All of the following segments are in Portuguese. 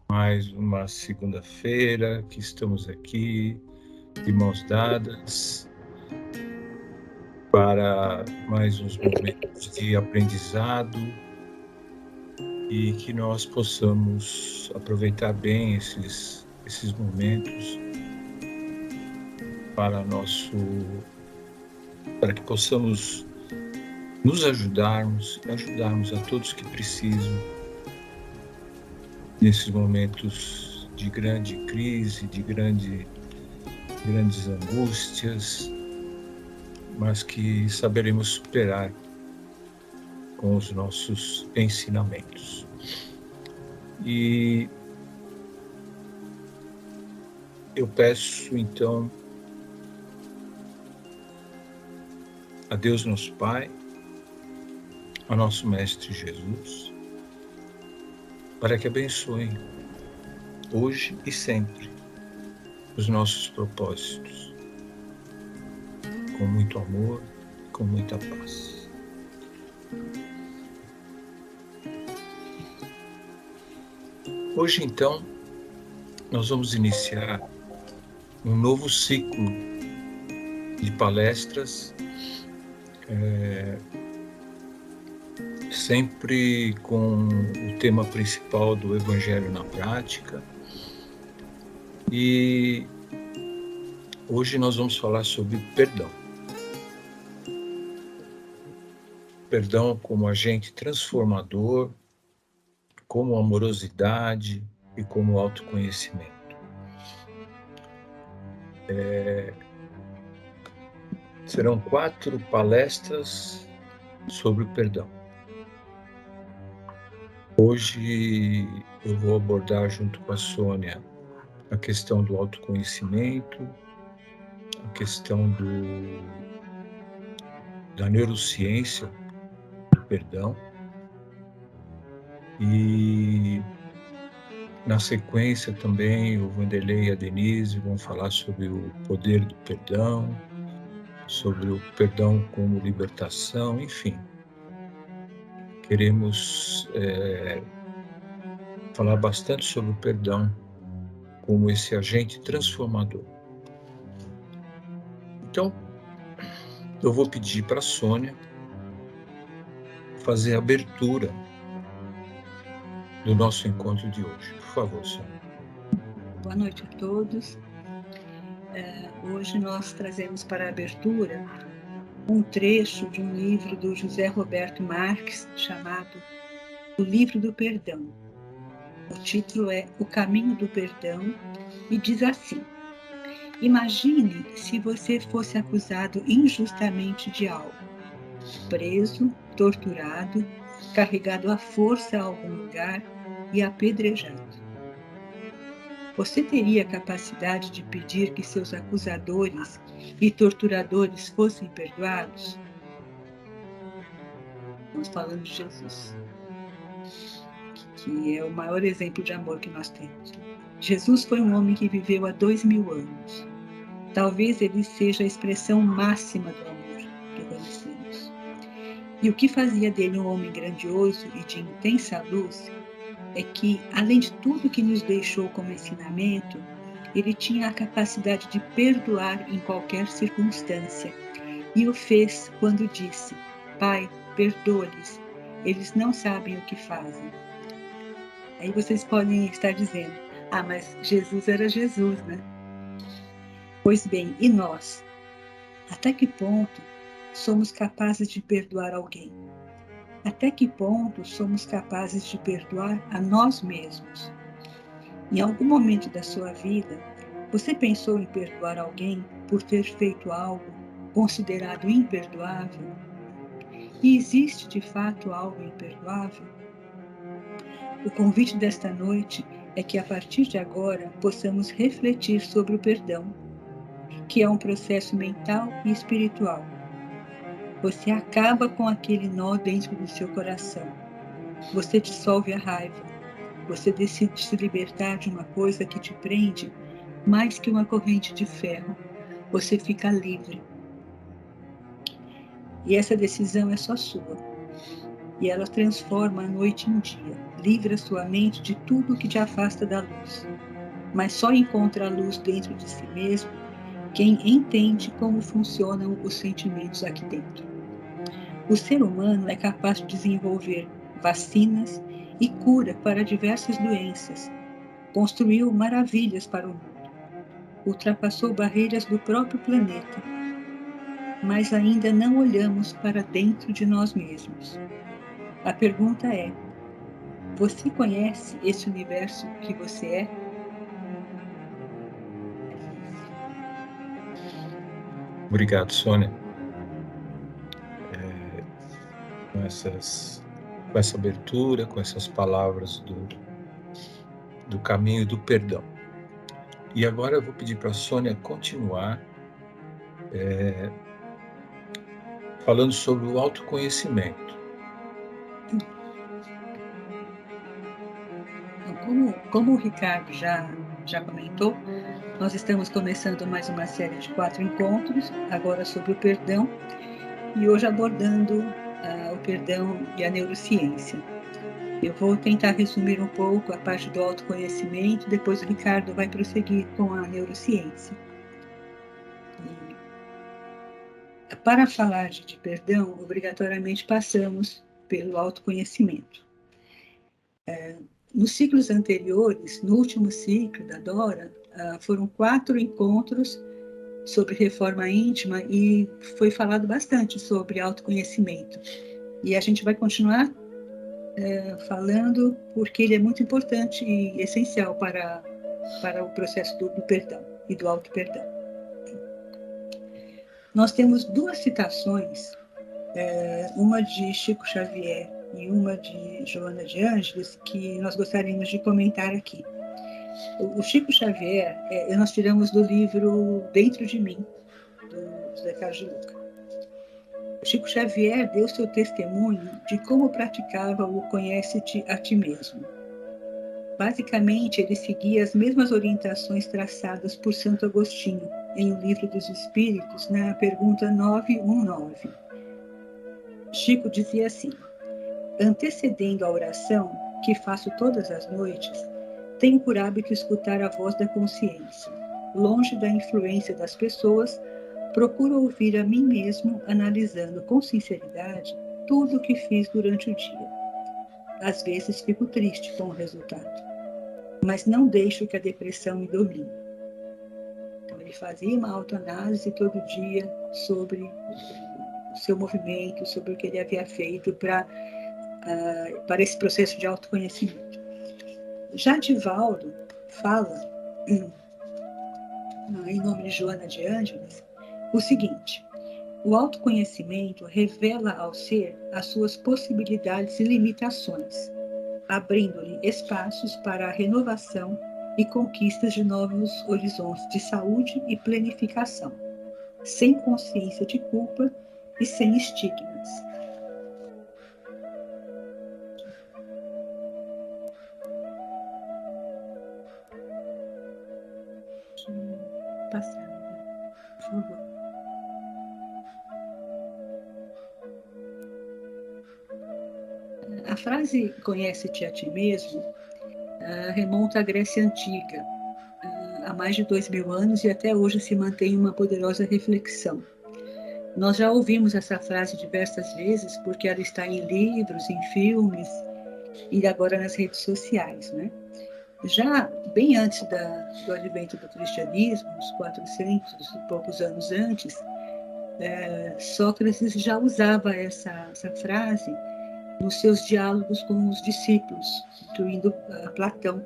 Mais uma segunda-feira que estamos aqui, de mãos dadas, para mais uns momentos de aprendizado e que nós possamos aproveitar bem esses momentos para que possamos nos ajudarmos e ajudarmos a todos que precisam nesses momentos de grande crise, de grandes angústias, mas que saberemos superar com os nossos ensinamentos. E eu peço, então, a Deus nosso Pai, ao nosso Mestre Jesus, para que abençoe hoje e sempre os nossos propósitos, com muito amor, com muita paz. Hoje, então, nós vamos iniciar um novo ciclo de palestras, sempre com o tema principal do Evangelho na Prática. E hoje nós vamos falar sobre perdão. Perdão como agente transformador, como amorosidade e como autoconhecimento. Serão 4 palestras sobre o perdão. Hoje eu vou abordar junto com a Sônia a questão do autoconhecimento, a questão da neurociência do perdão, e na sequência também o Vanderlei e a Denise vão falar sobre o poder do perdão, sobre o perdão como libertação, enfim. Queremos falar bastante sobre o perdão como esse agente transformador. Então, eu vou pedir para a Sônia fazer a abertura do nosso encontro de hoje. Por favor, Sônia. Boa noite a todos. Hoje nós trazemos para a abertura um trecho de um livro do José Roberto Marques, chamado O Livro do Perdão. O título é O Caminho do Perdão e diz assim: imagine se você fosse acusado injustamente de algo, preso, torturado, carregado à força a algum lugar e apedrejado. Você teria a capacidade de pedir que seus acusadores e torturadores fossem perdoados? Estamos falando de Jesus, que é o maior exemplo de amor que nós temos. Jesus foi um homem que viveu há 2000 anos. Talvez ele seja a expressão máxima do amor que conhecemos. E o que fazia dele um homem grandioso e de intensa luz é que, além de tudo que nos deixou como ensinamento, ele tinha a capacidade de perdoar em qualquer circunstância. E o fez quando disse: Pai, perdoa-lhes, eles não sabem o que fazem. Aí vocês podem estar dizendo: ah, mas Jesus era Jesus, né? Pois bem, e nós? Até que ponto somos capazes de perdoar alguém? Até que ponto somos capazes de perdoar a nós mesmos? Em algum momento da sua vida, você pensou em perdoar alguém por ter feito algo considerado imperdoável? E existe de fato algo imperdoável? O convite desta noite é que a partir de agora possamos refletir sobre o perdão, que é um processo mental e espiritual. Você acaba com aquele nó dentro do seu coração. Você dissolve a raiva. Você decide se libertar de uma coisa que te prende mais que uma corrente de ferro. Você fica livre. E essa decisão é só sua. E ela transforma a noite em dia, livra sua mente de tudo que te afasta da luz. Mas só encontra a luz dentro de si mesmo quem entende como funcionam os sentimentos aqui dentro. O ser humano é capaz de desenvolver vacinas e cura para diversas doenças. Construiu maravilhas para o mundo. Ultrapassou barreiras do próprio planeta. Mas ainda não olhamos para dentro de nós mesmos. A pergunta é: você conhece esse universo que você é? Obrigado, Sônia. Com essa abertura, com essas palavras do caminho do perdão. E agora eu vou pedir para a Sônia continuar falando sobre o autoconhecimento. Como o Ricardo já comentou, nós estamos começando mais uma série de 4 encontros, agora sobre o perdão, e hoje abordando o perdão e a neurociência. Eu vou tentar resumir um pouco a parte do autoconhecimento, depois o Ricardo vai prosseguir com a neurociência. Para falar de perdão, obrigatoriamente passamos pelo autoconhecimento. Nos ciclos anteriores, no último ciclo da Dora, foram 4 encontros sobre reforma íntima e foi falado bastante sobre autoconhecimento. E a gente vai continuar falando porque ele é muito importante e essencial para o processo do perdão e do auto-perdão. Nós temos 2 citações, uma de Chico Xavier e uma de Joana de Ângeles, que nós gostaríamos de comentar aqui. O Chico Xavier, nós tiramos do livro Dentro de Mim, do José Carlos de Luca. O Chico Xavier deu seu testemunho de como praticava o conhece-te a ti mesmo. Basicamente, ele seguia as mesmas orientações traçadas por Santo Agostinho em O Livro dos Espíritos, na pergunta 919. Chico dizia assim: antecedendo a oração, que faço todas as noites, tenho por hábito escutar a voz da consciência. Longe da influência das pessoas, procuro ouvir a mim mesmo, analisando com sinceridade tudo o que fiz durante o dia. Às vezes fico triste com o resultado, mas não deixo que a depressão me domine. Então, ele fazia uma autoanálise todo dia sobre o seu movimento, sobre o que ele havia feito para esse processo de autoconhecimento. Já Divaldo fala, em nome de Joana de Ângeles, o seguinte: o autoconhecimento revela ao ser as suas possibilidades e limitações, abrindo-lhe espaços para a renovação e conquistas de novos horizontes de saúde e planificação, sem consciência de culpa e sem estigmas. Deixa eu passar, por favor. A frase "conhece-te a ti mesmo" remonta à Grécia Antiga, há mais de 2000 anos, e até hoje se mantém uma poderosa reflexão. Nós já ouvimos essa frase diversas vezes, porque ela está em livros, em filmes e agora nas redes sociais, né? Já bem antes do advento do cristianismo, uns 400 e poucos anos antes, Sócrates já usava essa frase nos seus diálogos com os discípulos, incluindo Platão.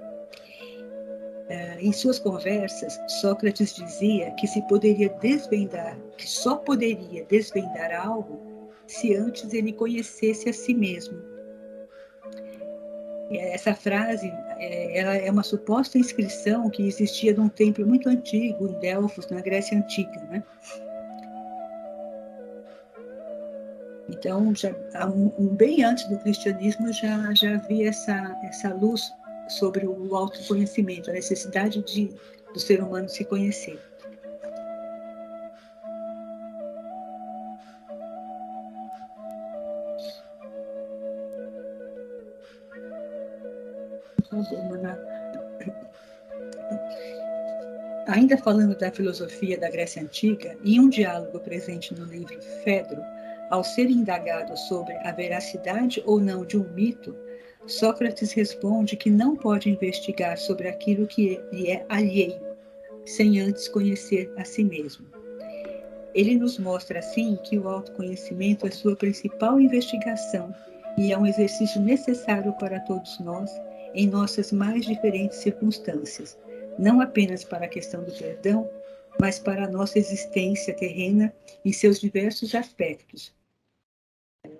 Em suas conversas, Sócrates dizia que que só poderia desvendar algo se antes ele conhecesse a si mesmo. Essa frase ela é uma suposta inscrição que existia num templo muito antigo, em Delfos, na Grécia Antiga, né? Então, bem antes do cristianismo, já havia essa luz sobre o autoconhecimento, a necessidade do ser humano se conhecer. Ainda falando da filosofia da Grécia Antiga, em um diálogo presente no livro Fedro, ao ser indagado sobre a veracidade ou não de um mito, Sócrates responde que não pode investigar sobre aquilo que lhe é alheio, sem antes conhecer a si mesmo. Ele nos mostra, assim, que o autoconhecimento é sua principal investigação e é um exercício necessário para todos nós em nossas mais diferentes circunstâncias, não apenas para a questão do perdão, mas para a nossa existência terrena em seus diversos aspectos.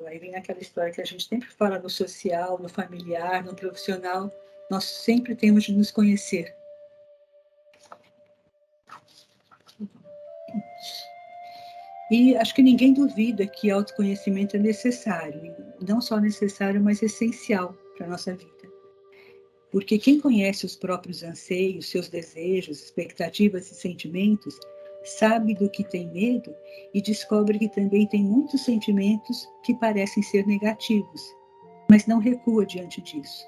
Aí vem aquela história que a gente sempre fala no social, no familiar, no profissional, nós sempre temos de nos conhecer. E acho que ninguém duvida que autoconhecimento é necessário, não só necessário, mas essencial para a nossa vida. Porque quem conhece os próprios anseios, seus desejos, expectativas e sentimentos, sabe do que tem medo e descobre que também tem muitos sentimentos que parecem ser negativos, mas não recua diante disso.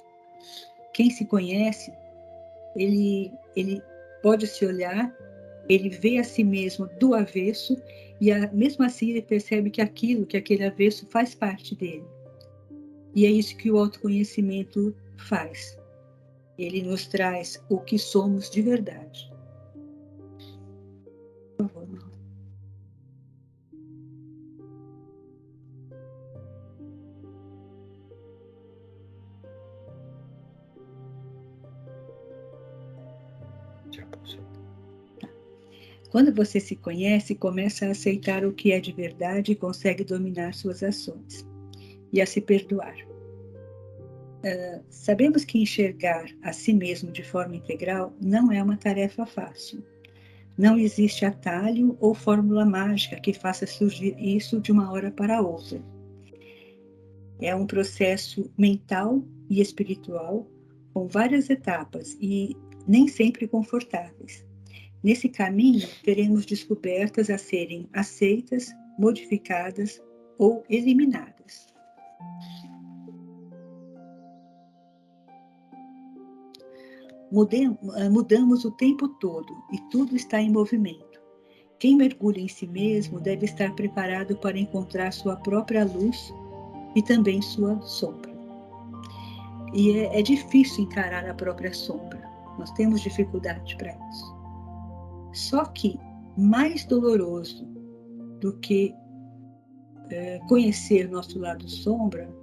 Quem se conhece, ele pode se olhar, ele vê a si mesmo do avesso e mesmo assim ele percebe que aquele avesso faz parte dele. E é isso que o autoconhecimento faz. Ele nos traz o que somos de verdade. Por favor. Quando você se conhece, começa a aceitar o que é de verdade e consegue dominar suas ações e a se perdoar. Sabemos que enxergar a si mesmo de forma integral não é uma tarefa fácil. Não existe atalho ou fórmula mágica que faça surgir isso de uma hora para outra. É um processo mental e espiritual com várias etapas e nem sempre confortáveis. Nesse caminho, teremos descobertas a serem aceitas, modificadas ou eliminadas. Mudamos o tempo todo e tudo está em movimento. Quem mergulha em si mesmo deve estar preparado para encontrar sua própria luz e também sua sombra. E é difícil encarar a própria sombra. Nós temos dificuldade para isso. Só que mais doloroso do que conhecer nosso lado sombra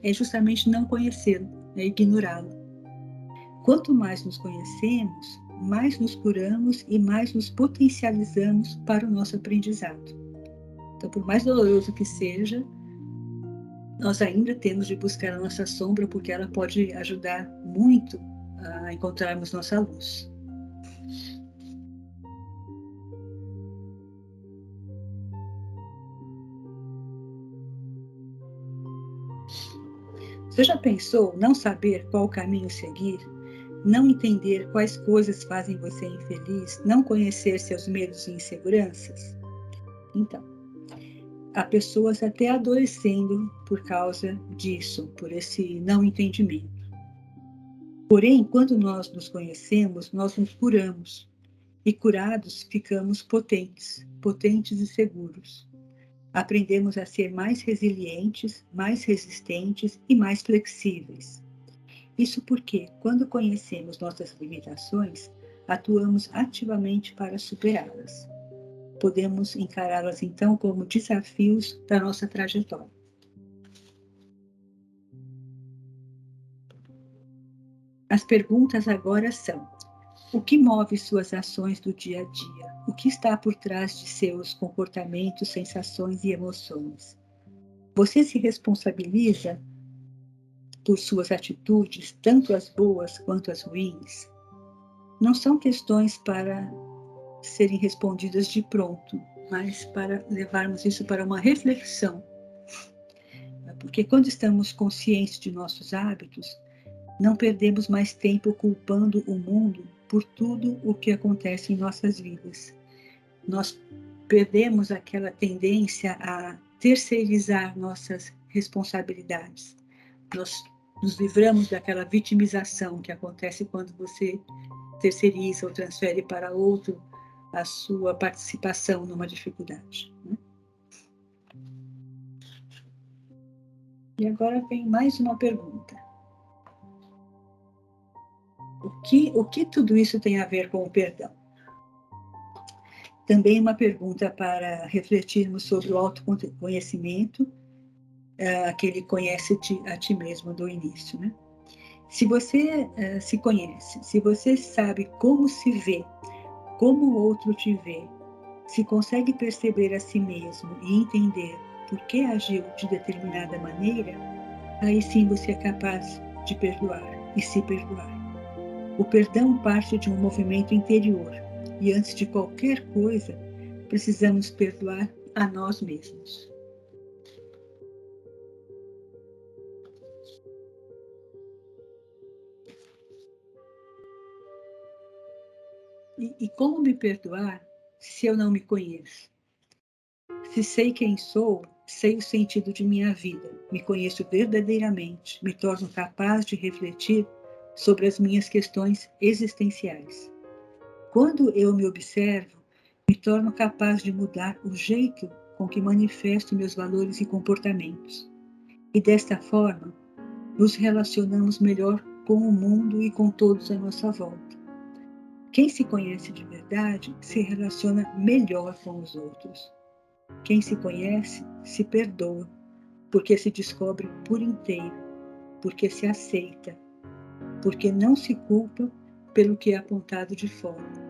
é justamente não conhecê-lo, é ignorá-lo. Quanto mais nos conhecemos, mais nos curamos e mais nos potencializamos para o nosso aprendizado. Então, por mais doloroso que seja, nós ainda temos de buscar a nossa sombra, porque ela pode ajudar muito a encontrarmos nossa luz. Você já pensou não saber qual caminho seguir? Não entender quais coisas fazem você infeliz? Não conhecer seus medos e inseguranças? Então, há pessoas até adoecendo por causa disso, por esse não entendimento. Porém, quando nós nos conhecemos, nós nos curamos. E curados, ficamos potentes e seguros. Aprendemos a ser mais resilientes, mais resistentes e mais flexíveis. Isso porque, quando conhecemos nossas limitações, atuamos ativamente para superá-las. Podemos encará-las, então, como desafios da nossa trajetória. As perguntas agora são: o que move suas ações do dia a dia? O que está por trás de seus comportamentos, sensações e emoções? Você se responsabiliza por suas atitudes, tanto as boas quanto as ruins? Não são questões para serem respondidas de pronto, mas para levarmos isso para uma reflexão. Porque quando estamos conscientes de nossos hábitos, não perdemos mais tempo culpando o mundo por tudo o que acontece em nossas vidas. Nós perdemos aquela tendência a terceirizar nossas responsabilidades. Nós nos livramos daquela vitimização que acontece quando você terceiriza ou transfere para outro a sua participação numa dificuldade, né? E agora vem mais uma pergunta. O que tudo isso tem a ver com o perdão? Também uma pergunta para refletirmos sobre o autoconhecimento, aquele conhece a ti mesmo do início, né? Se você se conhece, se você sabe como se vê, como o outro te vê, se consegue perceber a si mesmo e entender por que agiu de determinada maneira, aí sim você é capaz de perdoar e se perdoar. O perdão parte de um movimento interior e antes de qualquer coisa, precisamos perdoar a nós mesmos. E como me perdoar se eu não me conheço? Se sei quem sou, sei o sentido de minha vida, me conheço verdadeiramente, me torno capaz de refletir sobre as minhas questões existenciais. Quando eu me observo, me torno capaz de mudar o jeito com que manifesto meus valores e comportamentos. E desta forma, nos relacionamos melhor com o mundo e com todos à nossa volta. Quem se conhece de verdade se relaciona melhor com os outros. Quem se conhece se perdoa, porque se descobre por inteiro, porque se aceita, porque não se culpa pelo que é apontado de fora.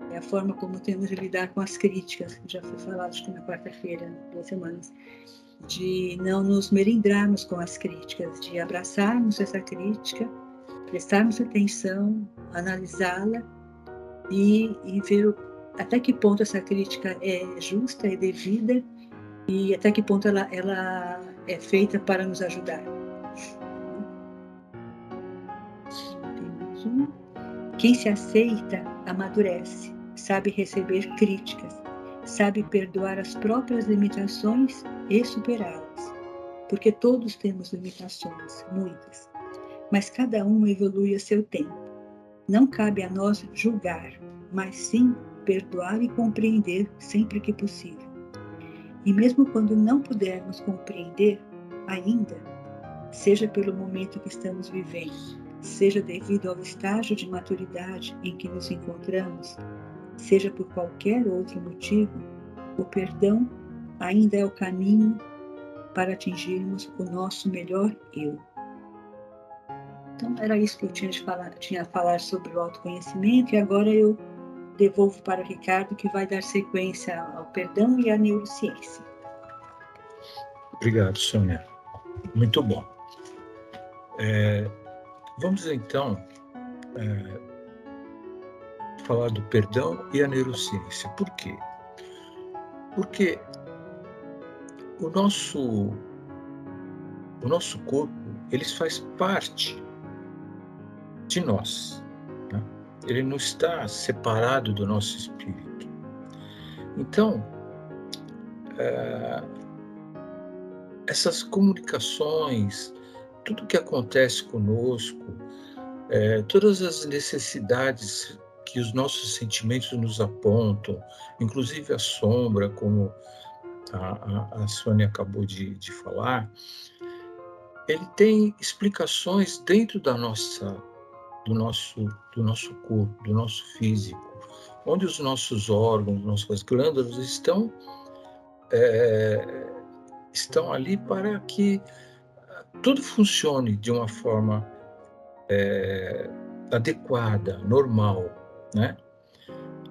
É a forma como temos de lidar com as críticas, que já foi falado acho que na quarta-feira, 2 semanas, de não nos melindrarmos com as críticas, de abraçarmos essa crítica, prestarmos atenção, analisá-la e ver até que ponto essa crítica é justa, é devida e até que ponto ela é feita para nos ajudar. Quem se aceita, amadurece, sabe receber críticas, sabe perdoar as próprias limitações e superá-las. Porque todos temos limitações, muitas, mas cada um evolui a seu tempo. Não cabe a nós julgar, mas sim perdoar e compreender sempre que possível. E mesmo quando não pudermos compreender ainda, seja pelo momento que estamos vivendo, seja devido ao estágio de maturidade em que nos encontramos, seja por qualquer outro motivo, o perdão ainda é o caminho para atingirmos o nosso melhor eu. Então, era isso que eu tinha a falar sobre o autoconhecimento, e agora eu devolvo para o Ricardo, que vai dar sequência ao perdão e à neurociência. Obrigado, Sônia. Muito bom. Vamos então falar do perdão e a neurociência. Por quê? Porque o nosso corpo, ele faz parte de nós, né? Ele não está separado do nosso espírito. Então, essas comunicações, tudo que acontece conosco, todas as necessidades que os nossos sentimentos nos apontam, inclusive a sombra, como a Sônia acabou de falar, ele tem explicações dentro do nosso corpo, do nosso físico, onde os nossos órgãos, nossas glândulas estão ali para que tudo funcione de uma forma adequada, normal, né?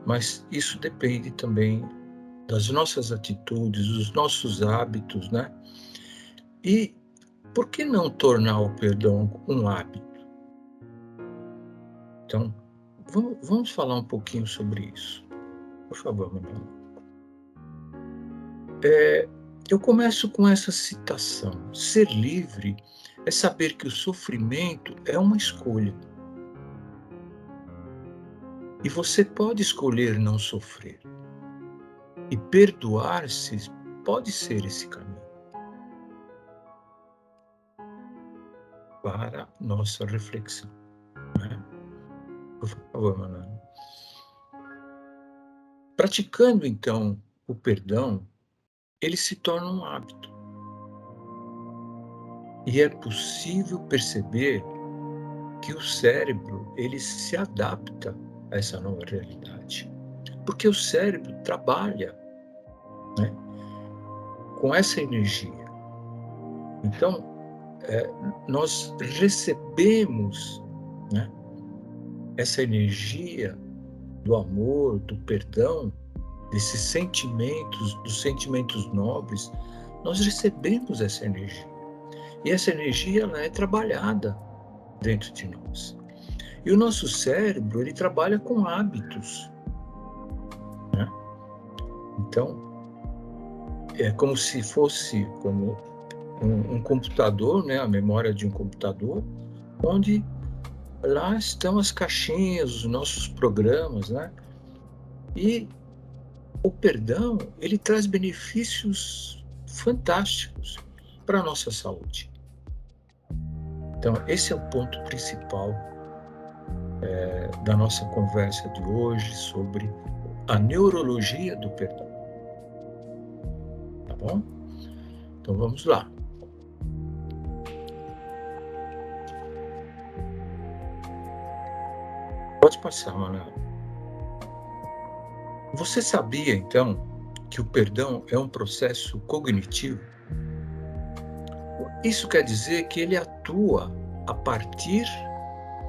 Mas isso depende também das nossas atitudes, dos nossos hábitos, né? E por que não tornar o perdão um hábito? Então, vamos falar um pouquinho sobre isso. Por favor, Manuela. Eu começo com essa citação. Ser livre é saber que o sofrimento é uma escolha. E você pode escolher não sofrer. E perdoar-se pode ser esse caminho para nossa reflexão, né? Por favor, Manuela. Praticando, então, o perdão, ele se torna um hábito. E é possível perceber que o cérebro, ele se adapta a essa nova realidade. Porque o cérebro trabalha, né, com essa energia. Então, nós recebemos, né, essa energia do amor, do perdão, desses sentimentos, dos sentimentos nobres, nós recebemos essa energia. E essa energia, ela é trabalhada dentro de nós. E o nosso cérebro, ele trabalha com hábitos, né? Então, é como se fosse como um computador, né? A memória de um computador, onde lá estão as caixinhas, os nossos programas, né? E o perdão, ele traz benefícios fantásticos para a nossa saúde. Então, esse é o ponto principal da nossa conversa de hoje sobre a neurologia do perdão. Tá bom? Então vamos lá. Pode passar, Manuel. Você sabia, então, que o perdão é um processo cognitivo? Isso quer dizer que ele atua a partir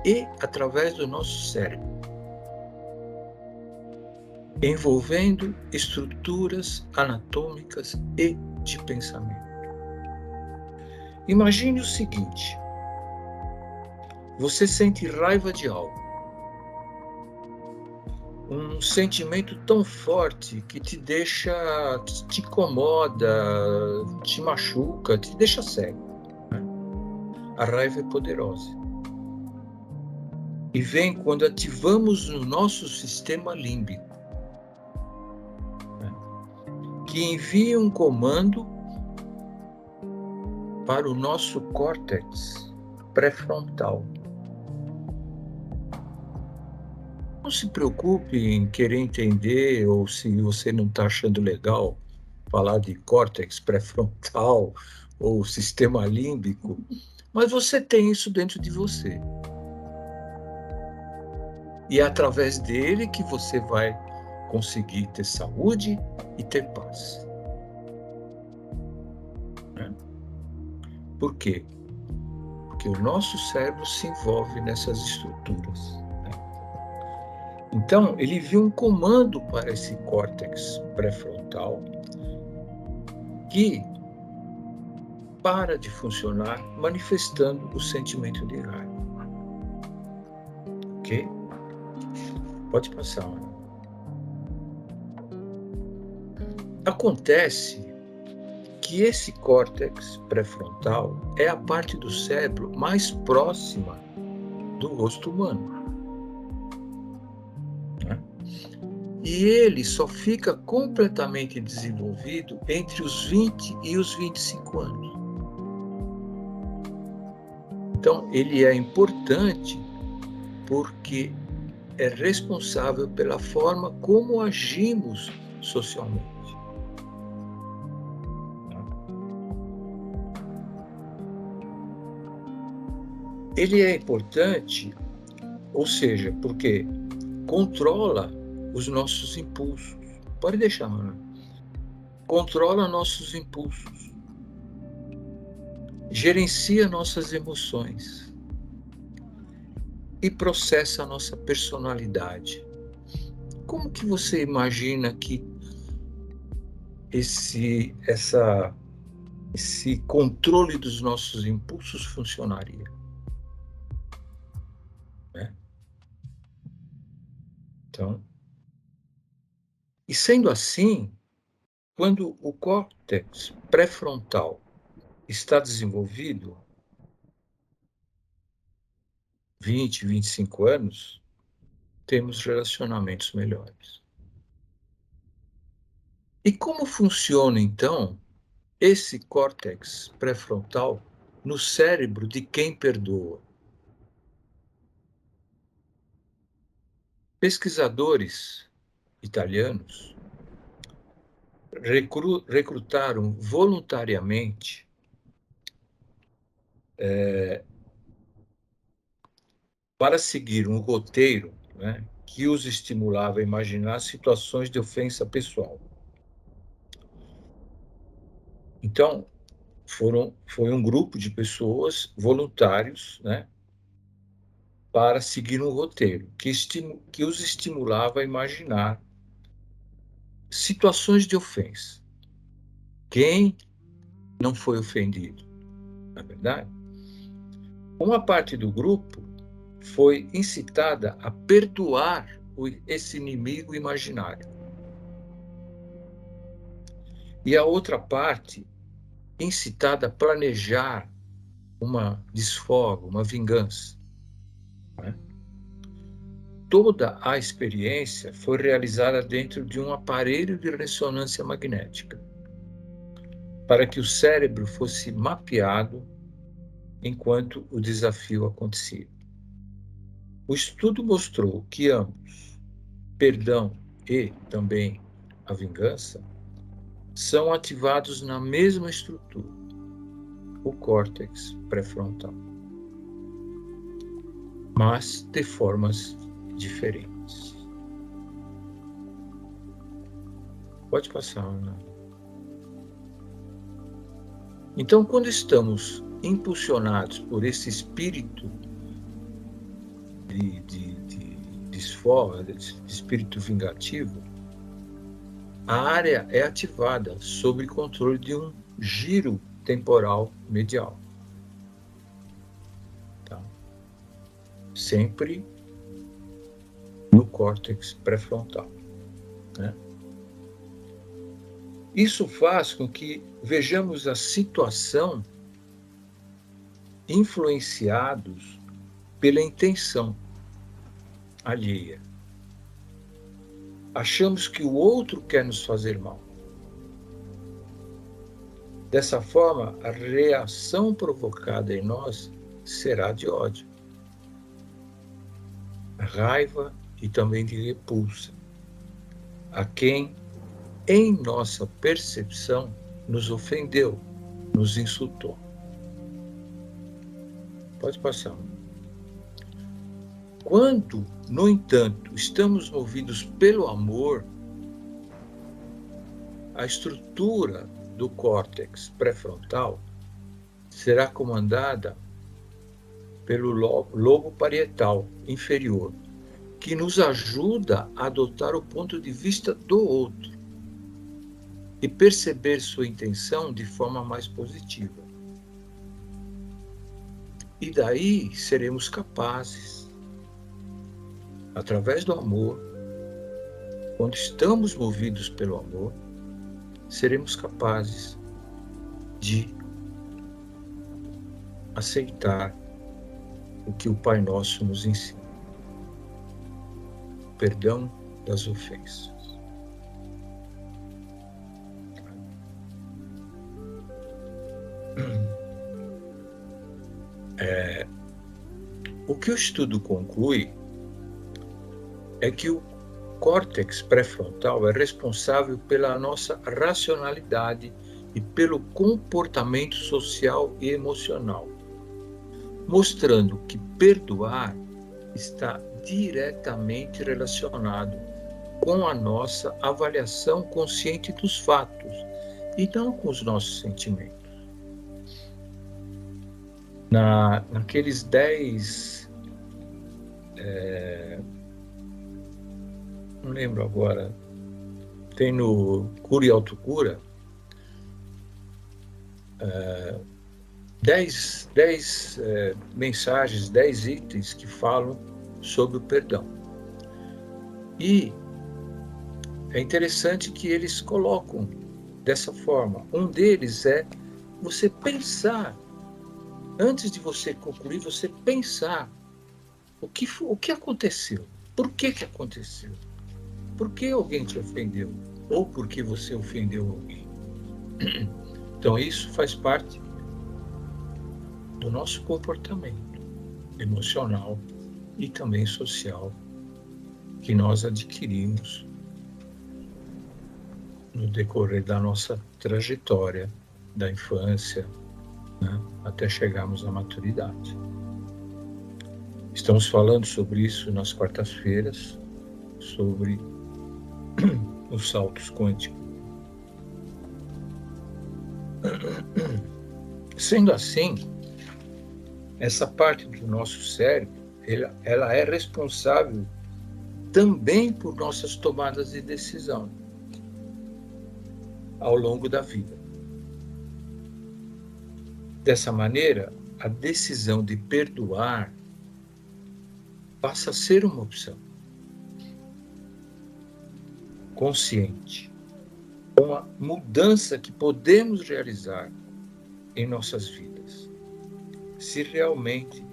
e através do nosso cérebro, envolvendo estruturas anatômicas e de pensamento. Imagine o seguinte: você sente raiva de algo, um sentimento tão forte que te deixa, te incomoda, te machuca, te deixa cego, né? A raiva é poderosa. E vem quando ativamos o nosso sistema límbico, né, que envia um comando para o nosso córtex pré-frontal. Não se preocupe em querer entender ou se você não está achando legal falar de córtex pré-frontal ou sistema límbico, mas você tem isso dentro de você. E é através dele que você vai conseguir ter saúde e ter paz. Né? Por quê? Porque o nosso cérebro se envolve nessas estruturas. Então, ele viu um comando para esse córtex pré-frontal que para de funcionar, manifestando o sentimento de raiva. Ok? Pode passar, Ana. Acontece que esse córtex pré-frontal é a parte do cérebro mais próxima do rosto humano. Né? E ele só fica completamente desenvolvido entre os 20 e os 25 anos. Então, ele é importante porque é responsável pela forma como agimos socialmente. Ele é importante, ou seja, porque controla os nossos impulsos. Pode deixar, Ana. Controla nossos impulsos. Gerencia nossas emoções. E processa a nossa personalidade. Como que você imagina que esse controle dos nossos impulsos funcionaria? Né? Então, e sendo assim, quando o córtex pré-frontal está desenvolvido, 20, 25 anos, temos relacionamentos melhores. E como funciona, então, esse córtex pré-frontal no cérebro de quem perdoa? Pesquisadores italianos recrutaram voluntariamente para seguir um roteiro, né, que os estimulava a imaginar situações de ofensa pessoal. Então, foi um grupo de pessoas, voluntários, né, para seguir um roteiro que os estimulava a imaginar situações de ofensa. Quem não foi ofendido, na verdade? Uma parte do grupo foi incitada a perdoar esse inimigo imaginário. E a outra parte, incitada a planejar uma desfoga, uma vingança, né? Toda a experiência foi realizada dentro de um aparelho de ressonância magnética, para que o cérebro fosse mapeado enquanto o desafio acontecia. O estudo mostrou que ambos, perdão e também a vingança, são ativados na mesma estrutura, o córtex pré-frontal, mas de formas diferentes. Pode passar, Ana. Então, quando estamos impulsionados por esse espírito de desfoga, de espírito vingativo, a área é ativada sob controle de um giro temporal medial. Tá? Sempre no córtex pré-frontal, né? Isso faz com que vejamos a situação influenciados pela intenção alheia. Achamos que o outro quer nos fazer mal. Dessa forma, a reação provocada em nós será de ódio, raiva e também de repulsa a quem, em nossa percepção, nos ofendeu, nos insultou. Pode passar. Quando, no entanto, estamos movidos pelo amor, a estrutura do córtex pré-frontal será comandada pelo lobo parietal inferior, que nos ajuda a adotar o ponto de vista do outro e perceber sua intenção de forma mais positiva. E daí seremos capazes, através do amor, quando estamos movidos pelo amor, seremos capazes de aceitar o que o Pai Nosso nos ensina. Perdão das ofensas. O que o estudo conclui é que o córtex pré-frontal é responsável pela nossa racionalidade e pelo comportamento social e emocional, mostrando que perdoar está diretamente relacionado com a nossa avaliação consciente dos fatos e não com os nossos sentimentos. Naqueles 10, não lembro agora, tem no Cura e Autocura, 10 mensagens, 10 itens que falam sobre o perdão. E é interessante que eles colocam dessa forma. Um deles é você pensar, antes de você concluir, você pensar o que aconteceu, por que aconteceu, por que alguém te ofendeu, ou por que você ofendeu alguém. Então isso faz parte do nosso comportamento emocional e também social que nós adquirimos no decorrer da nossa trajetória, da infância, né, até chegarmos à maturidade. Estamos falando sobre isso nas quartas-feiras, sobre os saltos quânticos. Sendo assim, essa parte do nosso cérebro, ela é responsável também por nossas tomadas de decisão ao longo da vida. Dessa maneira, a decisão de perdoar passa a ser uma opção consciente, uma mudança que podemos realizar em nossas vidas, se realmente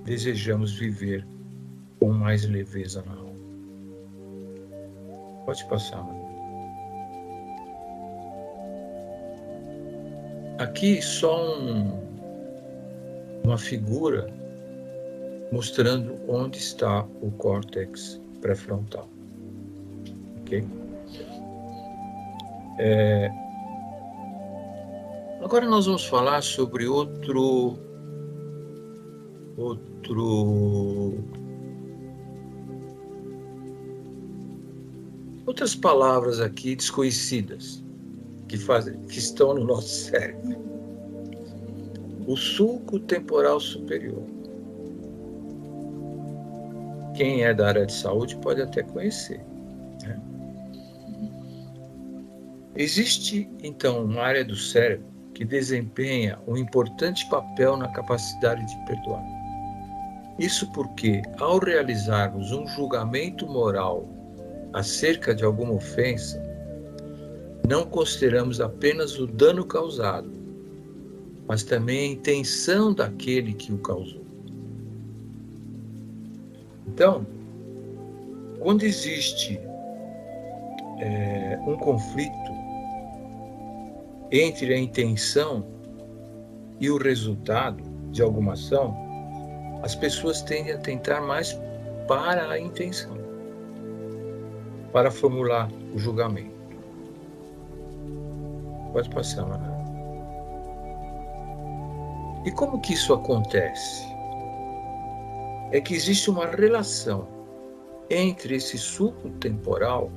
desejamos viver com mais leveza na alma. Pode passar, Maria. Aqui só uma figura mostrando onde está o córtex pré-frontal. Ok? Agora nós vamos falar sobre outras palavras aqui desconhecidas que estão no nosso cérebro. O sulco temporal superior. Quem é da área de saúde pode até conhecer, né? Existe, então, uma área do cérebro que desempenha um importante papel na capacidade de perdoar. Isso porque, ao realizarmos um julgamento moral acerca de alguma ofensa, não consideramos apenas o dano causado, mas também a intenção daquele que o causou. Então, quando existe um conflito entre a intenção e o resultado de alguma ação, as pessoas tendem a tentar mais para a intenção, para formular o julgamento. Pode passar, Maria. E como que isso acontece? É que existe uma relação entre esse sulco temporal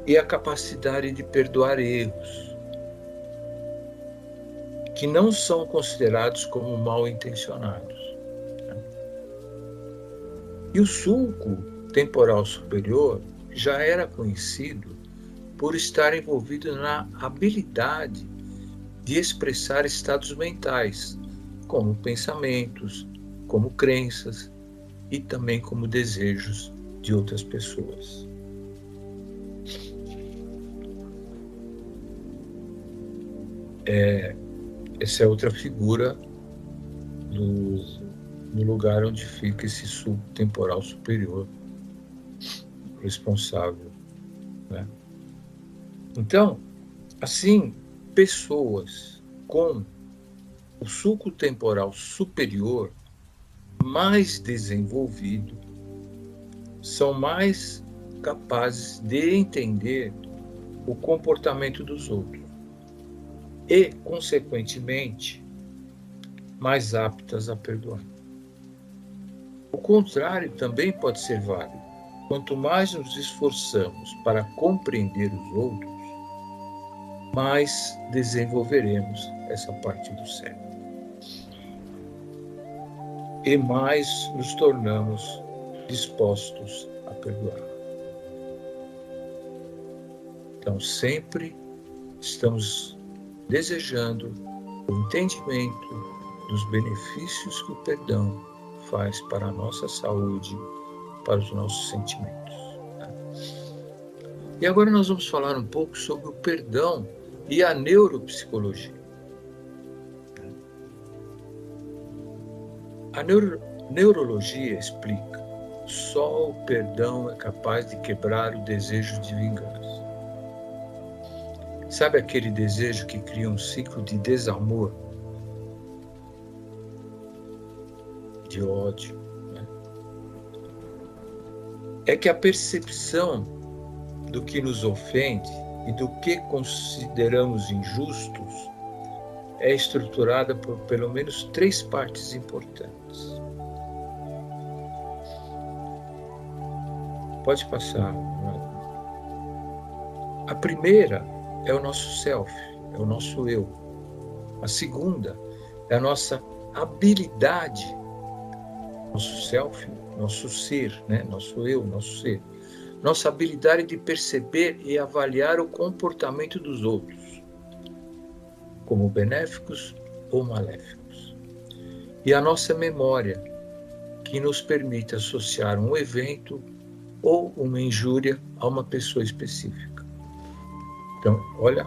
e a capacidade de perdoar erros que não são considerados como mal intencionados. E o sulco temporal superior já era conhecido por estar envolvido na habilidade de expressar estados mentais, como pensamentos, como crenças e também como desejos de outras pessoas. Essa é outra figura no lugar onde fica esse sulco temporal superior responsável, né? Então, assim, pessoas com o sulco temporal superior mais desenvolvido são mais capazes de entender o comportamento dos outros e, consequentemente, mais aptas a perdoar. O contrário também pode ser válido. Quanto mais nos esforçamos para compreender os outros, mais desenvolveremos essa parte do cérebro. E mais nos tornamos dispostos a perdoar. Então, sempre estamos desejando o entendimento dos benefícios que o perdão faz para a nossa saúde, para os nossos sentimentos. E agora nós vamos falar um pouco sobre o perdão e a neuropsicologia. A neurologia explica: só o perdão é capaz de quebrar o desejo de vingança. Sabe aquele desejo que cria um ciclo de desamor, de ódio, né? É que a percepção do que nos ofende e do que consideramos injustos é estruturada por pelo menos 3 partes importantes. Pode passar. A primeira é o nosso self, é o nosso eu. A segunda é a nossa habilidade, nosso self, nosso ser, né? Nosso eu, nosso ser. Nossa habilidade de perceber e avaliar o comportamento dos outros, como benéficos ou maléficos. E a nossa memória, que nos permite associar um evento ou uma injúria a uma pessoa específica. Então, olha,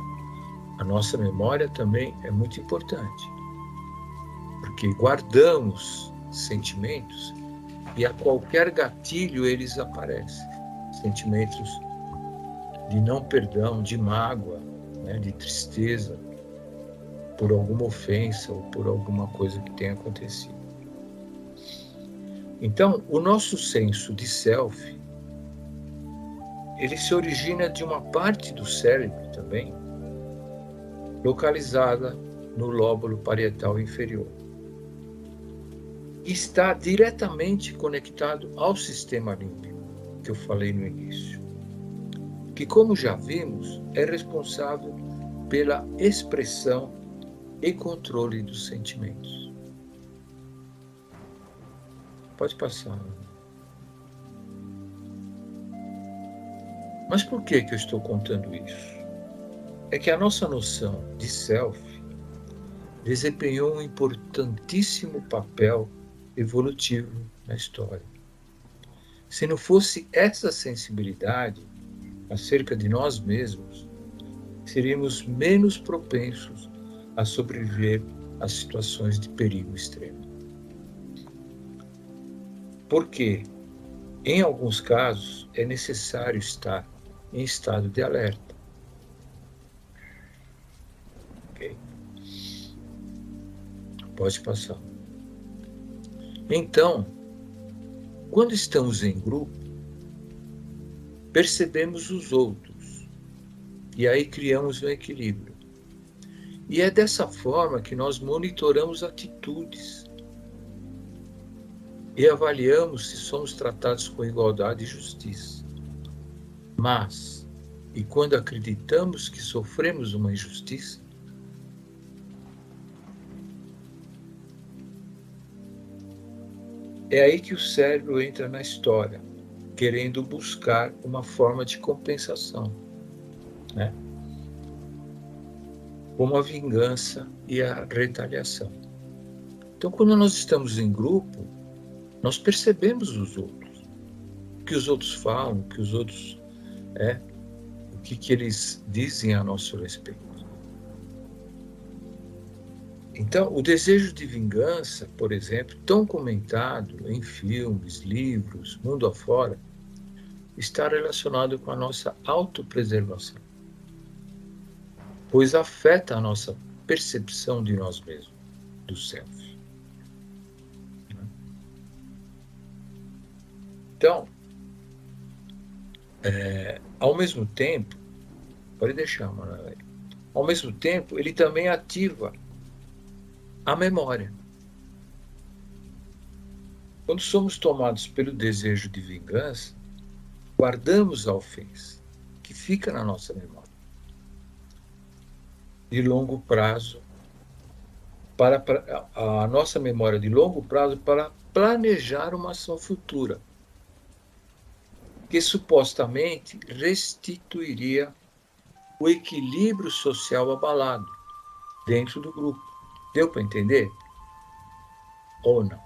a nossa memória também é muito importante, porque guardamos sentimentos e a qualquer gatilho eles aparecem. Sentimentos de não perdão, de mágoa, né, de tristeza, por alguma ofensa ou por alguma coisa que tenha acontecido. Então, o nosso senso de self, ele se origina de uma parte do cérebro também, localizada no lóbulo parietal inferior. Está diretamente conectado ao sistema límbico, que eu falei no início, que, como já vimos, é responsável pela expressão e controle dos sentimentos. Pode passar. Mas por que eu estou contando isso? É que a nossa noção de self desempenhou um importantíssimo papel evolutivo na história. Se não fosse essa sensibilidade acerca de nós mesmos, seríamos menos propensos a sobreviver a situações de perigo extremo. Porque, em alguns casos, é necessário estar em estado de alerta. Okay? Pode passar. Então, quando estamos em grupo, percebemos os outros e aí criamos um equilíbrio. E é dessa forma que nós monitoramos atitudes e avaliamos se somos tratados com igualdade e justiça. Mas, e quando acreditamos que sofremos uma injustiça, é aí que o cérebro entra na história, querendo buscar uma forma de compensação, né? Como a vingança e a retaliação. Então, quando nós estamos em grupo, nós percebemos os outros, o que os outros falam, o que os outros, o que eles dizem a nosso respeito. Então, o desejo de vingança, por exemplo, tão comentado em filmes, livros, mundo afora, está relacionado com a nossa autopreservação, pois afeta a nossa percepção de nós mesmos, do self. Então, ao mesmo tempo, pode deixar, Manoel, ao mesmo tempo, ele também ativa a memória. Quando somos tomados pelo desejo de vingança, guardamos a ofensa, que fica na nossa memória, de longo prazo, para a nossa memória de longo prazo para planejar uma ação futura, que supostamente restituiria o equilíbrio social abalado dentro do grupo. Deu para entender? Ou não?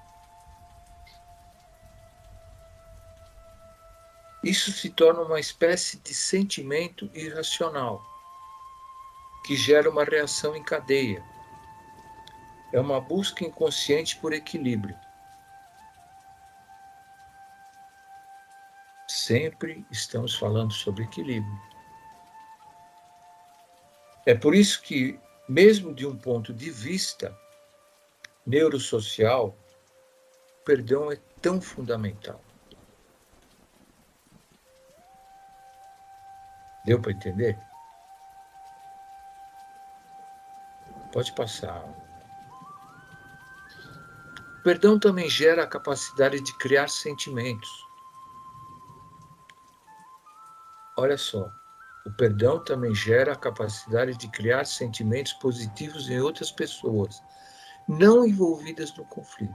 Isso se torna uma espécie de sentimento irracional, que gera uma reação em cadeia. É uma busca inconsciente por equilíbrio. Sempre estamos falando sobre equilíbrio. É por isso que, mesmo de um ponto de vista neurosocial, o perdão é tão fundamental. Deu para entender? Pode passar. O perdão também gera a capacidade de criar sentimentos. Olha só, o perdão também gera a capacidade de criar sentimentos positivos em outras pessoas, não envolvidas no conflito.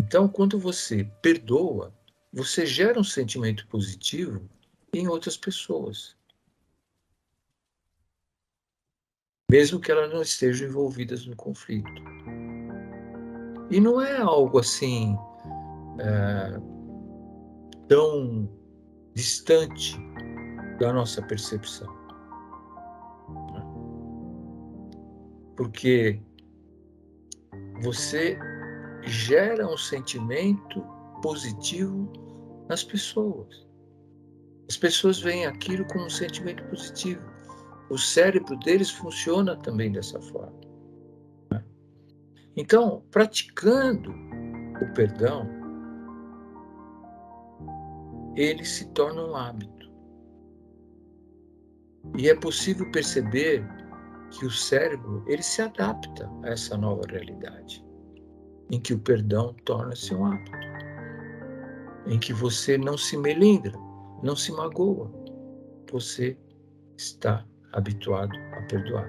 Então, quando você perdoa, você gera um sentimento positivo em outras pessoas, mesmo que elas não estejam envolvidas no conflito. E não é algo assim tão distante da nossa percepção, porque você gera um sentimento positivo nas pessoas. As pessoas veem aquilo como um sentimento positivo. O cérebro deles funciona também dessa forma. Então, praticando o perdão, ele se torna um hábito. E é possível perceber que o cérebro, ele se adapta a essa nova realidade, em que o perdão torna-se um hábito, em que você não se melindra, não se magoa, você está habituado a perdoar.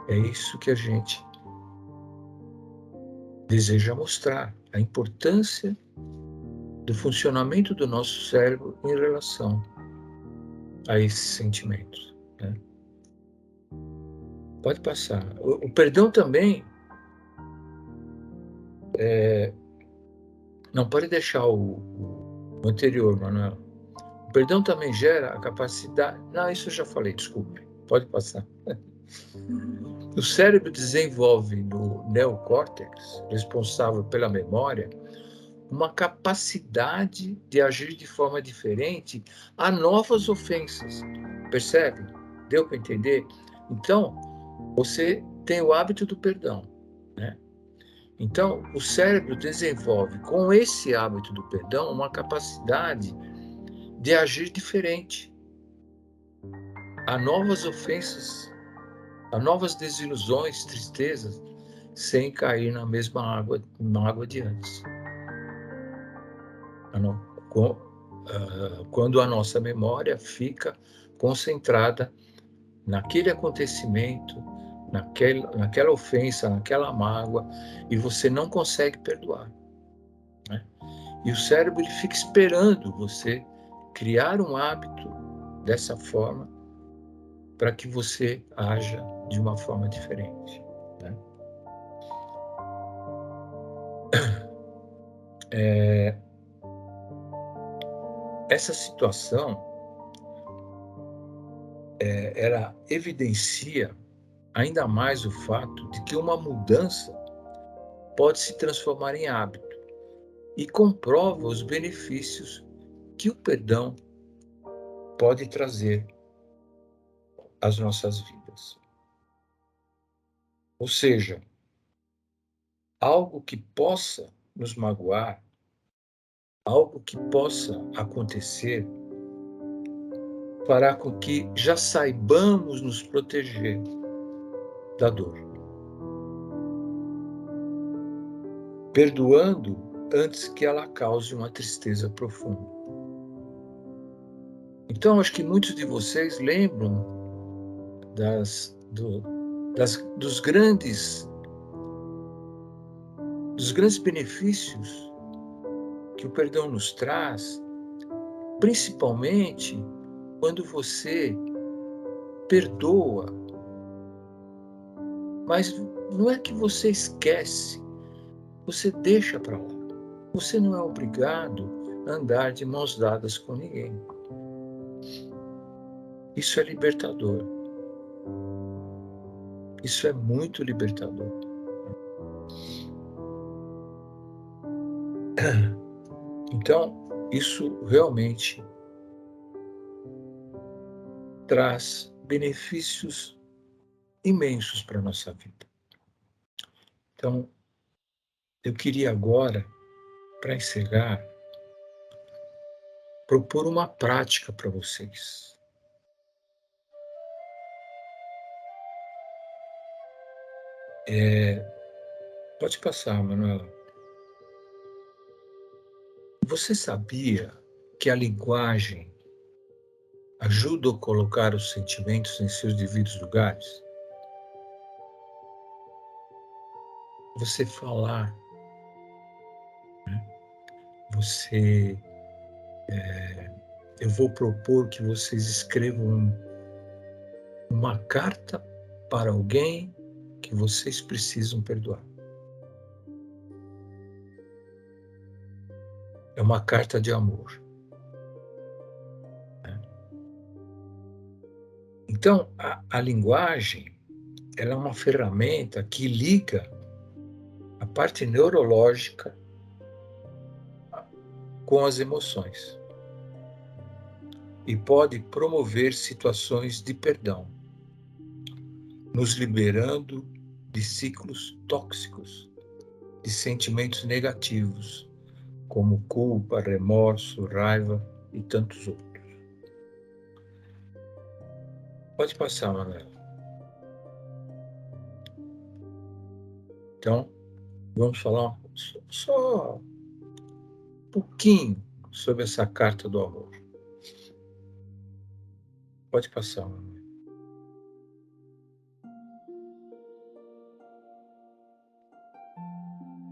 É isso que a gente deseja mostrar, a importância do funcionamento do nosso cérebro em relação a esses sentimentos, né? Pode passar. O perdão também, não pode deixar o anterior, Manuel. O perdão também gera a capacidade. Não, isso eu já falei, desculpe. Pode passar. O cérebro desenvolve no neocórtex, responsável pela memória, uma capacidade de agir de forma diferente a novas ofensas. Percebe? Deu para entender? Então, você tem o hábito do perdão, né? Então, o cérebro desenvolve, com esse hábito do perdão, uma capacidade de agir diferente a novas ofensas, a novas desilusões, tristezas, sem cair na mesma mágoa de antes. Quando a nossa memória fica concentrada naquele acontecimento, naquela ofensa, naquela mágoa, e você não consegue perdoar, né? E o cérebro ele fica esperando você criar um hábito dessa forma para que você haja de uma forma diferente, né? Essa situação ela evidencia ainda mais o fato de que uma mudança pode se transformar em hábito e comprova os benefícios que o perdão pode trazer às nossas vidas. Ou seja, algo que possa nos magoar, algo que possa acontecer, fará com que já saibamos nos proteger da dor, perdoando antes que ela cause uma tristeza profunda. Então, acho que muitos de vocês lembram dos grandes benefícios que o perdão nos traz, principalmente quando você perdoa, mas não é que você esquece, você deixa para lá. Você não é obrigado a andar de mãos dadas com ninguém. Isso é libertador. Isso é muito libertador. Então, isso realmente traz benefícios imensos para a nossa vida. Então, eu queria agora, para encerrar, propor uma prática para vocês. Pode passar, Manuela. Você sabia que a linguagem ajuda a colocar os sentimentos em seus devidos lugares? Você falar, né? Eu vou propor que vocês escrevam uma carta para alguém que vocês precisam perdoar. É uma carta de amor. Né? Então, a linguagem, ela é uma ferramenta que liga a parte neurológica com as emoções e pode promover situações de perdão, nos liberando de ciclos tóxicos, de sentimentos negativos, como culpa, remorso, raiva e tantos outros. Pode passar, Manuela. Então, vamos falar só um pouquinho sobre essa carta do amor. Pode passar, Manuela.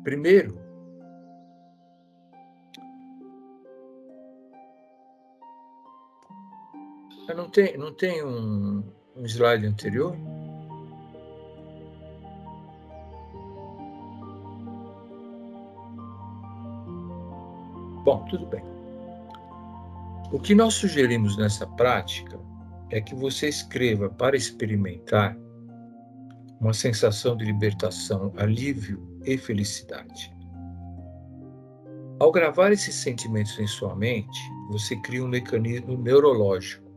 Primeiro, não tem um slide anterior? Bom, tudo bem. O que nós sugerimos nessa prática é que você escreva para experimentar uma sensação de libertação, alívio e felicidade. Ao gravar esses sentimentos em sua mente, você cria um mecanismo neurológico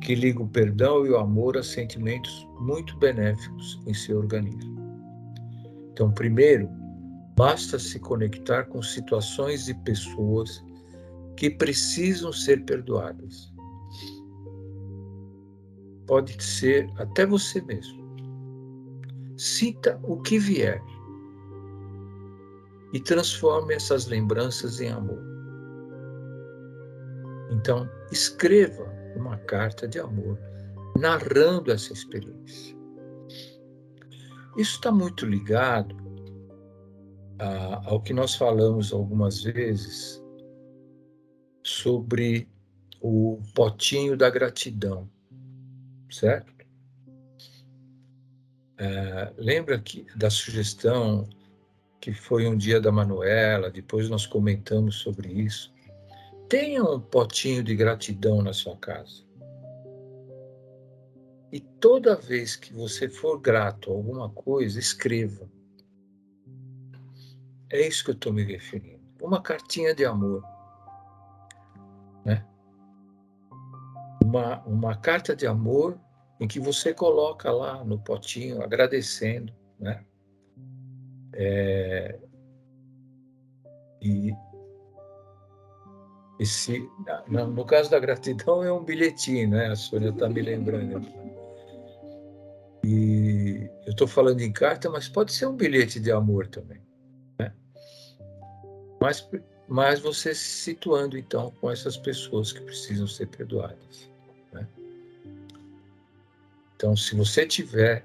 que liga o perdão e o amor a sentimentos muito benéficos em seu organismo. Então, primeiro, basta se conectar com situações e pessoas que precisam ser perdoadas. Pode ser até você mesmo. Cita o que vier e transforme essas lembranças em amor. Então, escreva uma carta de amor, narrando essa experiência. Isso está muito ligado ao que nós falamos algumas vezes sobre o potinho da gratidão, certo? Lembra da sugestão que foi um dia da Manuela, depois nós comentamos sobre isso. Tenha um potinho de gratidão na sua casa. E toda vez que você for grato a alguma coisa, escreva. É isso que eu estou me referindo. Uma cartinha de amor. Né? Uma carta de amor em que você coloca lá no potinho, agradecendo. Né? No caso da gratidão é um bilhetinho, né? A Sônia está me lembrando. E eu estou falando em carta, mas pode ser um bilhete de amor também. Né? Mas você se situando, então, com essas pessoas que precisam ser perdoadas. Né? Então, se você tiver,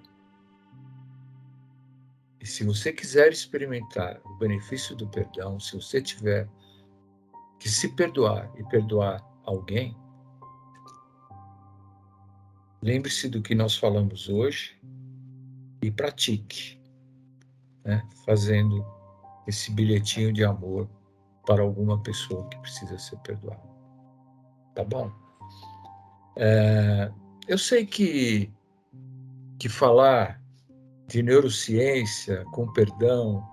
e se você quiser experimentar o benefício do perdão, se você tiver que se perdoar e perdoar alguém, lembre-se do que nós falamos hoje e pratique, né? Fazendo esse bilhetinho de amor para alguma pessoa que precisa ser perdoada. Tá bom? Eu sei que falar de neurociência com perdão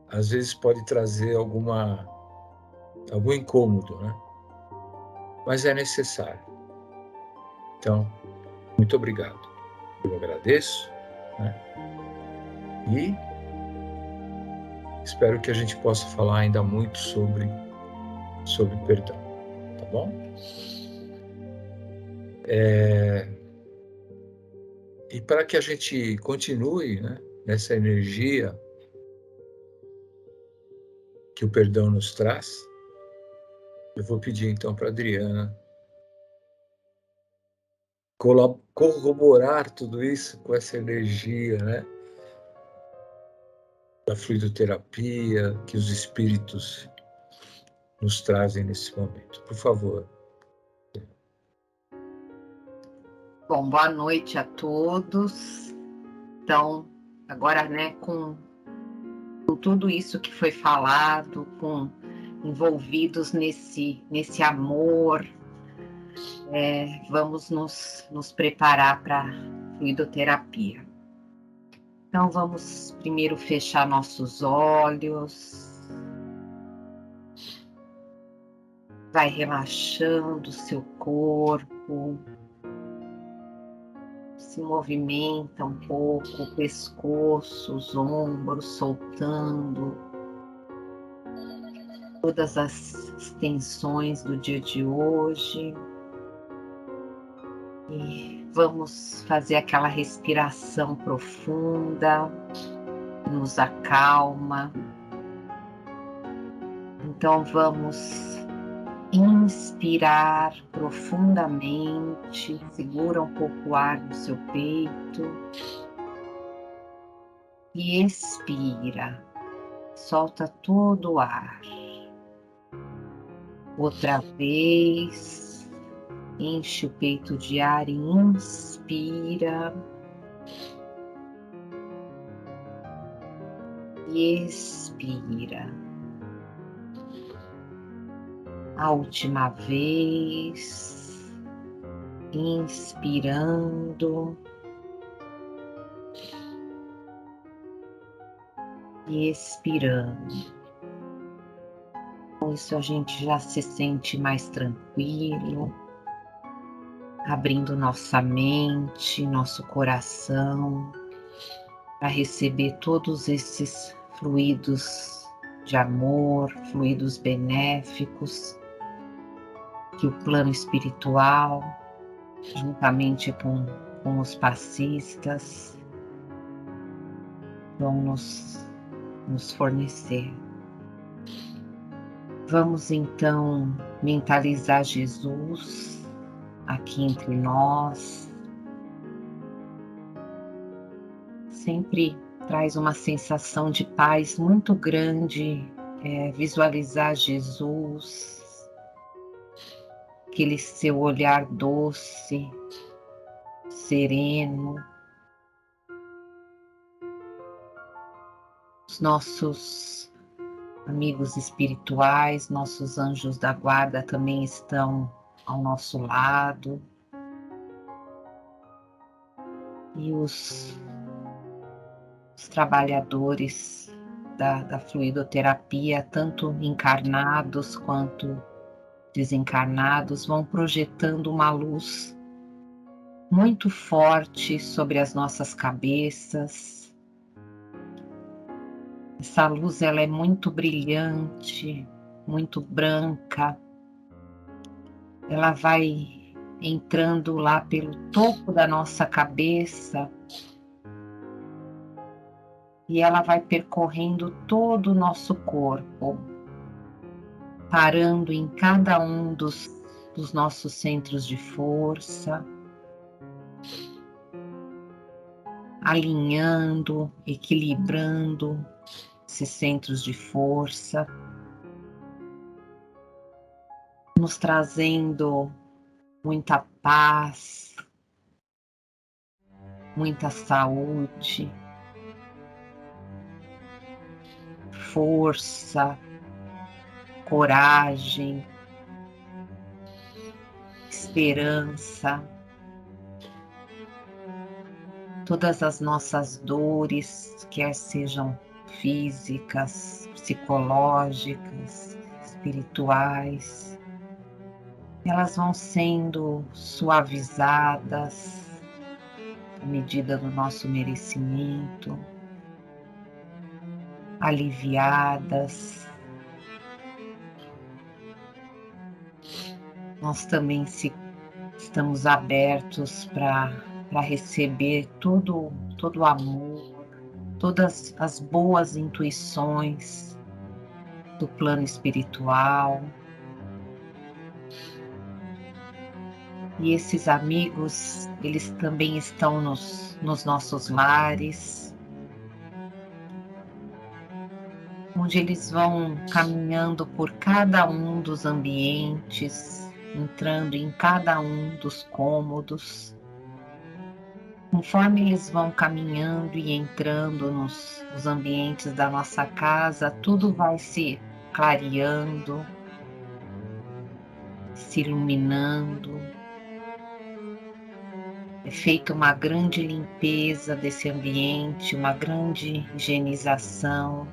às vezes pode trazer algum incômodo, né? Mas é necessário. Então, muito obrigado. Eu agradeço, né? E espero que a gente possa falar ainda muito sobre sobre perdão, tá bom? E para que a gente continue, né, nessa energia que o perdão nos traz, eu vou pedir então para a Adriana corroborar tudo isso com essa energia, né, da fluidoterapia que os espíritos nos trazem nesse momento. Por favor. Bom, boa noite a todos. Então, agora, né, com tudo isso que foi falado, envolvidos nesse amor, vamos nos preparar para a fluidoterapia. Então, vamos primeiro fechar nossos olhos. Vai relaxando o seu corpo. Se movimenta um pouco o pescoço, os ombros, soltando todas as tensões do dia de hoje. E vamos fazer aquela respiração profunda, nos acalma. Então vamos inspirar profundamente, segura um pouco o ar no seu peito e expira, solta todo o ar. Outra vez, enche o peito de ar e inspira e expira. A última vez, inspirando e expirando. Com isso a gente já se sente mais tranquilo, abrindo nossa mente, nosso coração, para receber todos esses fluidos de amor, fluidos benéficos, que o plano espiritual, juntamente com os passistas, vão nos fornecer. Vamos então mentalizar Jesus aqui entre nós. Sempre traz uma sensação de paz muito grande, visualizar Jesus, aquele seu olhar doce, sereno. Os nossos amigos espirituais, nossos anjos da guarda também estão ao nosso lado. E os trabalhadores da fluidoterapia, tanto encarnados quanto desencarnados, vão projetando uma luz muito forte sobre as nossas cabeças. Essa luz, ela é muito brilhante, muito branca. Ela vai entrando lá pelo topo da nossa cabeça e ela vai percorrendo todo o nosso corpo, parando em cada um dos nossos centros de força, alinhando, equilibrando esses centros de força, nos trazendo muita paz, muita saúde, força, coragem, esperança. Todas as nossas dores, quer sejam físicas, psicológicas, espirituais, elas vão sendo suavizadas à medida do nosso merecimento, aliviadas. nós também estamos abertos para receber todo o amor, todas as boas intuições do plano espiritual. E esses amigos, eles também estão nos nossos lares, onde eles vão caminhando por cada um dos ambientes, entrando em cada um dos cômodos. Conforme eles vão caminhando e entrando nos ambientes da nossa casa, tudo vai se clareando, se iluminando. É feita uma grande limpeza desse ambiente, uma grande higienização.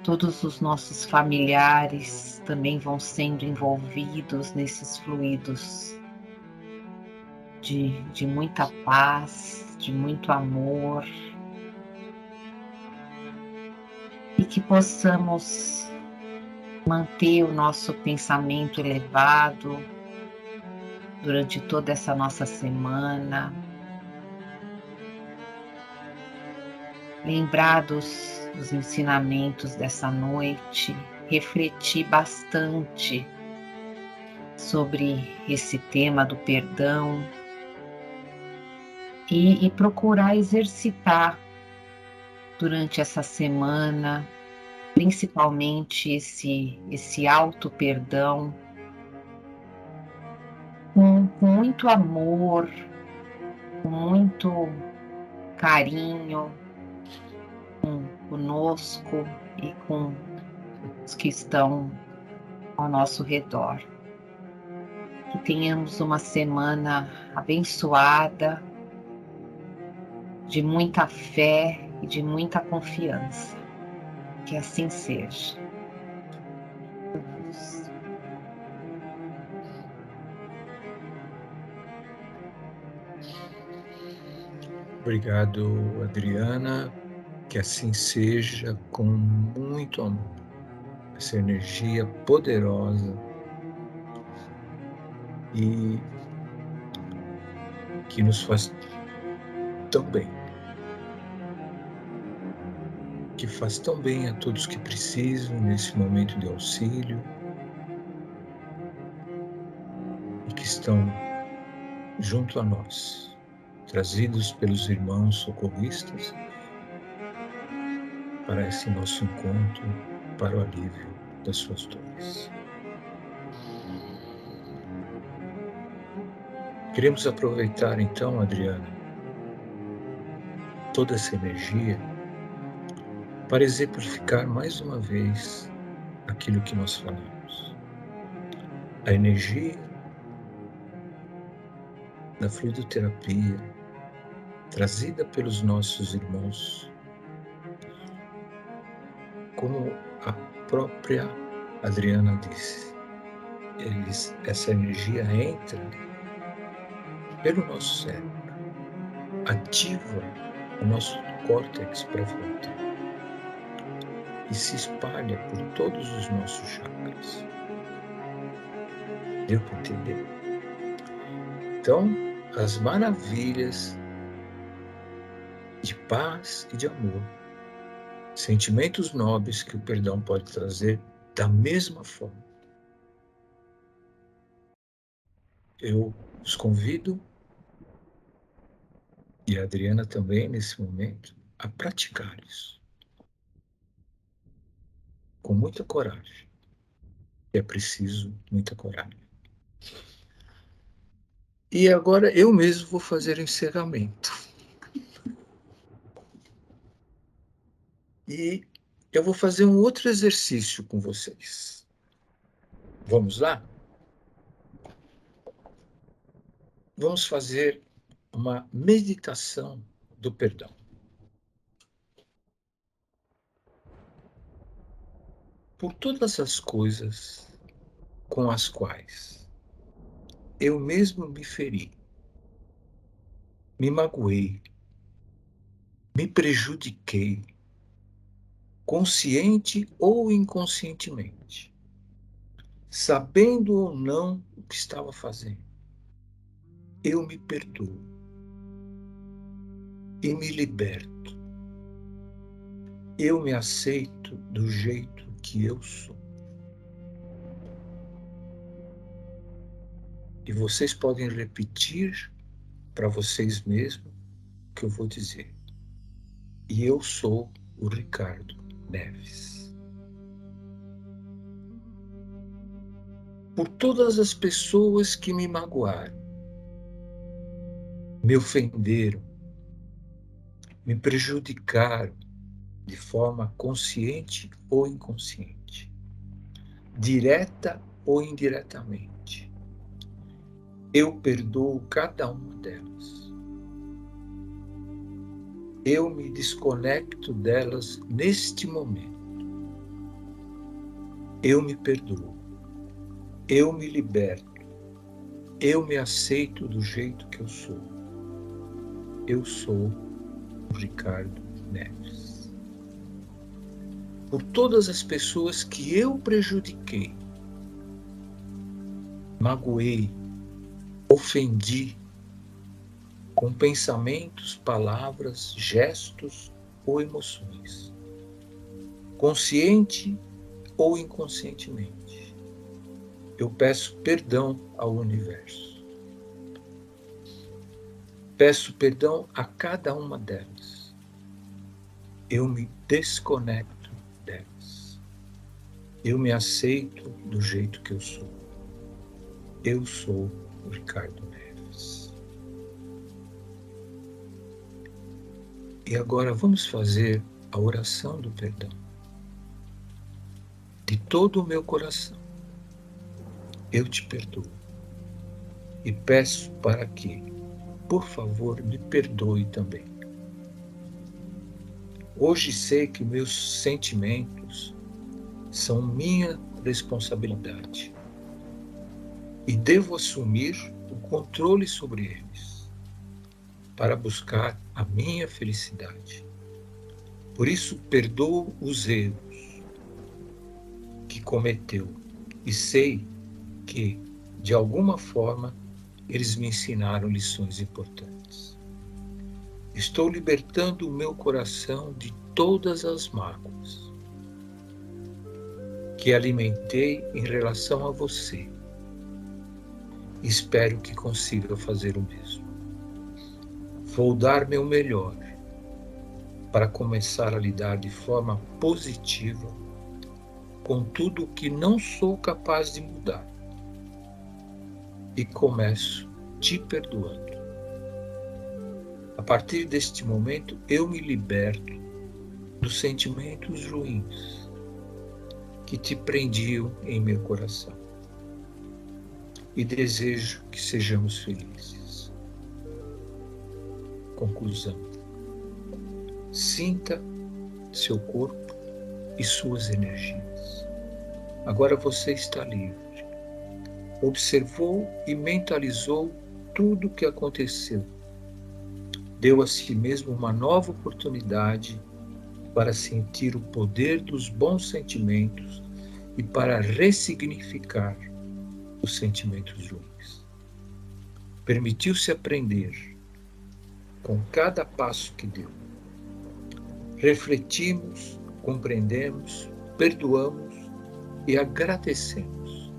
Todos os nossos familiares também vão sendo envolvidos nesses fluidos de muita paz, de muito amor. E que possamos manter o nosso pensamento elevado durante toda essa nossa semana. Lembrar dos ensinamentos dessa noite, refletir bastante sobre esse tema do perdão e procurar exercitar durante essa semana, principalmente esse auto-perdão, com muito amor, com muito carinho conosco e com os que estão ao nosso redor. Que tenhamos uma semana abençoada, de muita fé e de muita confiança. Que assim seja. Obrigado, Adriana. Que assim seja, com muito amor. Essa energia poderosa e que nos faz tão bem. Que faz tão bem a todos que precisam nesse momento de auxílio e que estão junto a nós, trazidos pelos irmãos socorristas para esse nosso encontro, para o alívio das suas dores. Queremos aproveitar então, Adriana, toda essa energia para exemplificar mais uma vez aquilo que nós falamos. A energia da fluidoterapia trazida pelos nossos irmãos, como a própria Adriana disse, essa energia entra pelo nosso cérebro, ativa o nosso córtex pré-frontal e se espalha por todos os nossos chakras. Deu para entender? Então, as maravilhas de paz e de amor, sentimentos nobres que o perdão pode trazer da mesma forma. Eu os convido, e a Adriana também nesse momento, a praticar isso. Com muita coragem. É preciso muita coragem. E agora eu mesmo vou fazer o encerramento. E eu vou fazer um outro exercício com vocês. Vamos lá? Vamos fazer uma meditação do perdão. Por todas as coisas com as quais eu mesmo me feri, me magoei, me prejudiquei, consciente ou inconscientemente. sabendo ou não o que estava fazendo, eu me perdoo e me liberto. Eu me aceito do jeito que eu sou. E vocês podem repetir para vocês mesmos o que eu vou dizer. E eu sou o Ricardo Neves. Por todas as pessoas que me magoaram, me ofenderam, me prejudicaram de forma consciente ou inconsciente, direta ou indiretamente, eu perdoo cada uma delas. Eu me desconecto delas neste momento. Eu me perdoo. Eu me liberto. Eu me aceito do jeito que eu sou. Eu sou o Ricardo Neves. Por todas as pessoas que eu prejudiquei, magoei, ofendi, com pensamentos, palavras, gestos ou emoções, consciente ou inconscientemente, eu peço perdão ao universo. Peço perdão a cada uma delas. Eu me desconecto delas. Eu me aceito do jeito que eu sou. Eu sou o Ricardo Neves. E agora vamos fazer a oração do perdão. De todo o meu coração, eu te perdoo. E peço para que, por favor, me perdoe também. Hoje sei que meus sentimentos são minha responsabilidade. E devo assumir o controle sobre eles, para buscar a minha felicidade. Por isso, perdoo os erros que cometeu e sei que, de alguma forma, eles me ensinaram lições importantes. Estou libertando o meu coração de todas as mágoas que alimentei em relação a você. Espero que consiga fazer o mesmo. Vou dar meu melhor para começar a lidar de forma positiva com tudo o que não sou capaz de mudar. E começo te perdoando. A partir deste momento, eu me liberto dos sentimentos ruins que te prendiam em meu coração. E desejo que sejamos felizes. Conclusão. Sinta seu corpo e suas energias. Agora você está livre. Observou e mentalizou tudo o que aconteceu. Deu a si mesmo uma nova oportunidade para sentir o poder dos bons sentimentos e para ressignificar os sentimentos ruins. Permitiu-se aprender com cada passo que deu. Refletimos, compreendemos, perdoamos e agradecemos.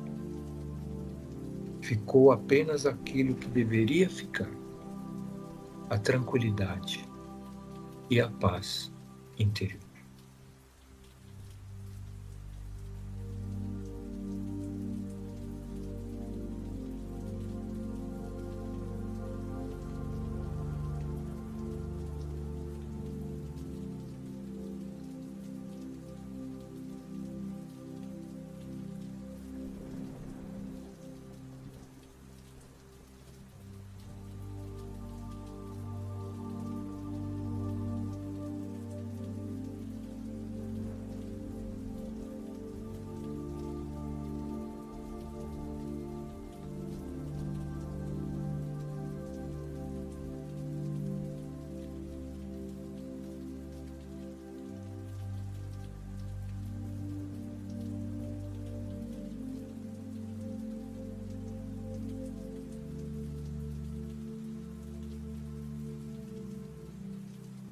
Ficou apenas aquilo que deveria ficar: a tranquilidade e a paz interior.